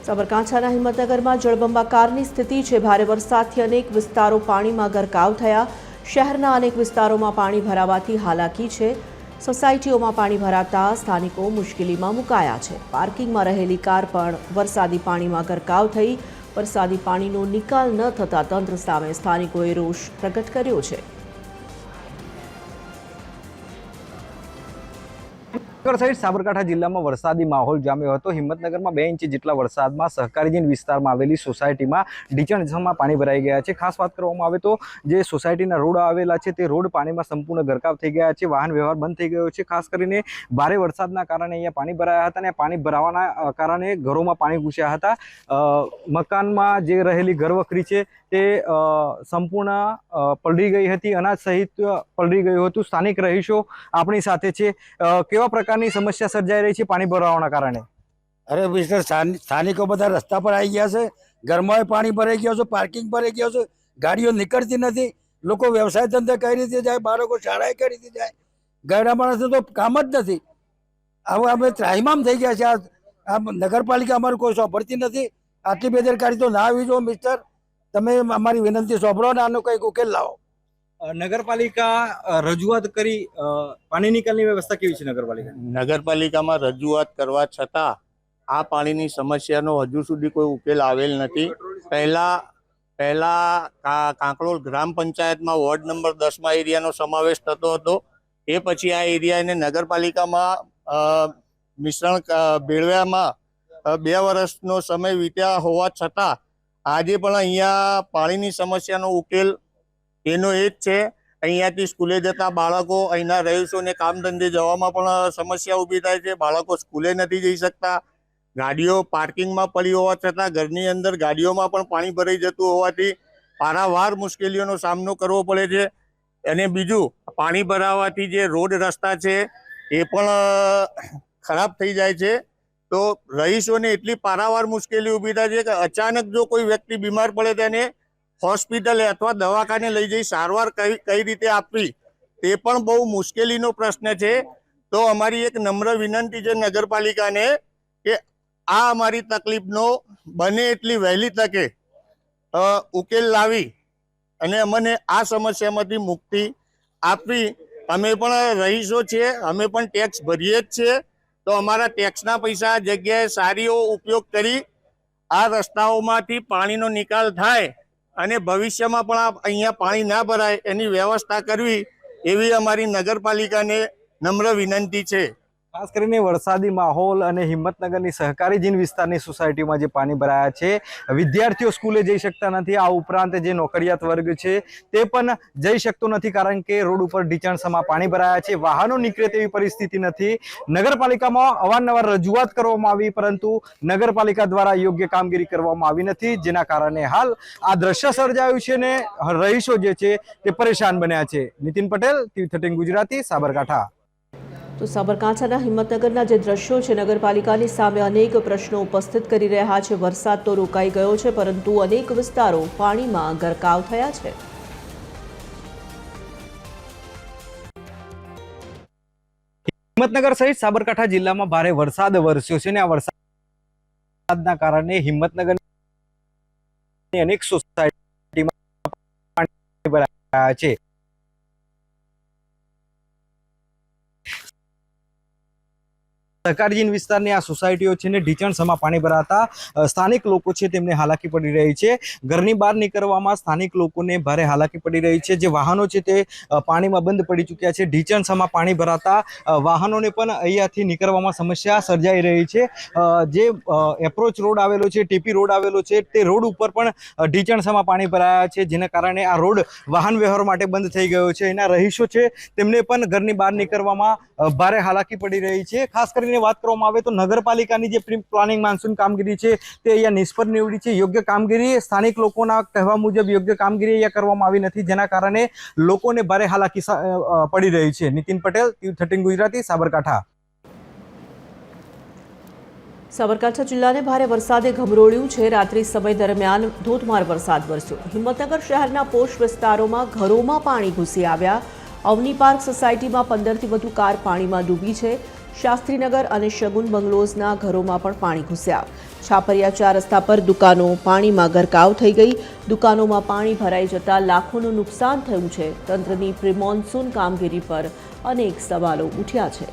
સાબરકાંઠાના હિંમતનગરમાં જળબંબાકારની સ્થિતિ છે। ભારે વરસાદથી અનેક વિસ્તારો પાણીમાં ગરકાવ થયા। શહેરના અનેક વિસ્તારોમાં પાણી ભરાવાથી હાલાકી છે। સોસાયટીઓમાં પાણી ભરાતા સ્થાનિકો મુશ્કેલીમાં મુકાયા છે। પાર્કિંગમાં રહેલી કાર પણ વરસાદી પાણીમાં ગરકાવ થઈ। વરસાદી પાણીનો નિકાલ ન થતા તંત્ર સામે સ્થાનિકોએ રોષ પ્રગટ કર્યો છે। સહિત સાબરકાંઠા જિલ્લામાં વરસાદી માહોલ જામ્યો હતો। હિંમતનગરમાં 2 ઇંચ જેટલા વરસાદમાં સહકારીજીન વિસ્તારમાં આવેલી સોસાયટીમાં ઢીચણમાં પાણી ભરાઈ ગયા છે। ખાસ વાત કરવામાં આવે તો જે સોસાયટીના રોડ આવેલા છે તે રોડ પાણીમાં સંપૂર્ણ ગરકાવ થઈ ગયા છે। વાહન વ્યવહાર બંધ થઈ ગયો છે। ખાસ કરીને ભારે વરસાદના કારણે અહીંયા પાણી ભરાયા હતા અને પાણી ભરાવાના કારણે ઘરોમાં પાણી ઘૂસ્યા હતા। મકાનમાં જે રહેલી ઘરવખરી છે તે સંપૂર્ણ પલળી ગઈ હતી। અનાજ સહિત પલળી ગયું હતું। સ્થાનિક રહીશો આપણી સાથે છે। કેવા પ્રકારની સમસ્યા સર્જાઈ રહી છે પાણી ભરાવાના કારણે? અરે મિસ્ટર, સ્થાનિકો બધા રસ્તા પર આવી ગયા છે। ઘરમાં પાણી ભરાઈ ગયો છે, પાર્કિંગ ભરાઈ ગયો છે, ગાડીઓ નીકળતી નથી। લોકો વ્યવસાય ધંધા કઈ રીતે જાય, બાળકો શાળાએ કઈ રીતે જાય, ગયડા માણસને તો કામ જ નથી। હવે અમે ત્રાહિમામ થઈ ગયા છે। આ નગરપાલિકા અમારું કોઈ સાંભળતી નથી। આટલી બેદરકારી તો ના આવી જો મિસ્ટર। તમે અમારી વિનંતી સાંભળો ને આનો કંઈક ઉકેલ લાવો। નગરપાલિકા રજૂઆત કરી, પાણી નિકાલની વ્યવસ્થા કેવી છે નગરપાલિકા? નગરપાલિકામાં રજૂઆત કરવા છતાં આ પાણીની સમસ્યાનો હજુ સુધી કોઈ ઉકેલ આવેલ નથી। પહેલા કાંકરોલ ગ્રામ પંચાયતમાં વોર્ડ નંબર 10માં એરિયાનો સમાવેશ થતો હતો। એ પછી આ એરિયાને નગરપાલિકામાં મિશ્રણ ભેળવ્યામાં 2 વર્ષનો સમય વીત્યા હોવા છતાં આજે પણ અહીંયા પાણીની સમસ્યાનો ઉકેલ એનો એ જ છે। અહીંયાથી સ્કૂલે જતા બાળકો, અહીંના રહીશોને કામ ધંધે જવામાં પણ સમસ્યા ઊભી થાય છે। બાળકો સ્કૂલે નથી જઈ શકતા। ગાડીઓ પાર્કિંગમાં પડી હોવા છતાં ઘરની અંદર ગાડીઓમાં પણ પાણી ભરાઈ જતું હોવાથી પારાવાર મુશ્કેલીઓનો સામનો કરવો પડે છે। અને બીજું, પાણી ભરાવાથી જે રોડ રસ્તા છે એ પણ ખરાબ થઈ જાય છે। તો રહીશોને એટલી પારાવાર મુશ્કેલી ઊભી થાય છે કે અચાનક જો કોઈ વ્યક્તિ બીમાર પડે તેને હોસ્પિટલે અથવા દવાખાને લઈ જઈ સારવાર કઈ રીતે આપવી તે પણ બહુ મુશ્કેલીનો પ્રશ્ન છે। તો અમારી એક નમ્ર વિનંતી છે નગરપાલિકાને કે આ અમારી તકલીફનો બને એટલી વહેલી તકે ઉકેલ લાવી અને અમને આ સમસ્યામાંથી મુક્તિ આપવી। અમે પણ રહીશો છીએ, અમે પણ ટેક્સ ભરીએ જ છીએ। તો અમારા ટેક્સના પૈસા જગ્યાએ સારીઓ ઉપયોગ કરી આ રસ્તાઓમાંથી પાણીનો નિકાલ થાય અને ભવિષ્યમાં પણ અહીંયા પાણી ના ભરાય એની વ્યવસ્થા કરવી એવી અમારી નગરપાલિકાને નમ્ર વિનંતી છે। ખાસ કરીને વરસાદી માહોલ અને હિંમતનગરની સહકારીજીન વિસ્તારની સોસાયટીમાં જે પાણી ભરાયા છે, વિદ્યાર્થીઓ સ્કૂલે જઈ શકતા નથી। આ ઉપરાંત જે નોકરિયાત વર્ગ છે તે પણ જઈ શકતો નથી કારણ કે રોડ ઉપર ઢીચણસમાં પાણી ભરાયા છે। વાહનો નીકળે તેવી પરિસ્થિતિ નથી। નગરપાલિકામાં અવારનવાર રજૂઆત કરવામાં આવી પરંતુ નગરપાલિકા દ્વારા યોગ્ય કામગીરી કરવામાં આવી નથી, જેના કારણે હાલ આ દ્રશ્ય સર્જાયું છે ને રહીશો જે છે તે પરેશાન બન્યા છે। નીતિન પટેલ, TV13 ગુજરાતી, સાબરકાંઠા। તો સાબરકાંઠાના હિંમતનગરના જે દ્રશ્યો છે, નગરપાલિકાની સામે અનેક પ્રશ્નો ઉપસ્થિત કરી રહ્યા છે। વરસાદ તો રોકાઈ ગયો છે પરંતુ અનેક વિસ્તારો પાણીમાં ગરકાવ થયા છે। હિંમતનગર સહિત સાબરકાંઠા જિલ્લામાં ભારે વરસાદ વરસ્યો છે અને આ વરસાદના કારણે હિંમતનગરની અનેક સોસાયટીમાં પાણી ભરાયા છે। સહકારીજીન વિસ્તારની આ સોસાયટીઓ છે ને ઢીચણસમાં પાણી ભરાતા સ્થાનિક લોકો છે તેમને હાલાકી પડી રહી છે। ઘરની બહાર નીકળવામાં સ્થાનિક લોકોને ભારે હાલાકી પડી રહી છે। જે વાહનો છે તે પાણીમાં બંધ પડી ચૂક્યા છે। ઢીચણસમાં પાણી ભરાતા વાહનોને પણ અહીંયાથી નીકળવામાં સમસ્યા સર્જાઈ રહી છે। જે એપ્રોચ રોડ આવેલો છે, ટીપી રોડ આવેલો છે, તે રોડ ઉપર પણ ઢીચણસમાં પાણી ભરાયા છે, જેના કારણે આ રોડ વાહન વ્યવહાર માટે બંધ થઈ ગયો છે। એના રહીશો છે તેમને પણ ઘરની બહાર નીકળવામાં ભારે હાલાકી પડી રહી છે। ખાસ કરીને વાત કરવામાં આવે તો નગરપાલિકાની જે પ્રી પ્લાનિંગ મોન્સૂન કામગીરી છે તે અહીંયા નિષ્ફળ નીવડી છે। યોગ્ય કામગીરી સ્થાનિક લોકોના કહેવા મુજબ યોગ્ય કામગીરી અહીંયા કરવામાં આવી નથી, જેના કારણે લોકોને ભારે હાલાકી પડી રહી છે। નીતિન પટેલ, TV13 ગુજરાતી, સાબરકાંઠા। સાબરકાંઠા જિલ્લાને ભારે વરસાદે ગમરોળ્યું છે। રાત્રિ સમય દરમિયાન ધોધમાર વરસાદ વરસ્યો। હિંમતનગર શહેરના પોશ વિસ્તારોમાં ઘરોમાં પાણી ઘૂસી આવ્યા। અવની પાર્ક સોસાયટીમાં 15થી વધુ કાર પાણીમાં ડૂબી છે। શાસ્ત્રીનગર અને શગુન બંગલોઝના ઘરોમાં પણ પાણી ઘૂસ્યા। છાપરિયા 4 રસ્તા પર દુકાનો પાણીમાં ગરકાવ થઈ ગઈ. દુકાનોમાં પાણી ભરાઈ જતા લાખોનું નુકસાન થયું છે. તંત્રની પ્રી મોન્સૂન કામગીરી પર અનેક સવાલો ઉઠ્યા છે.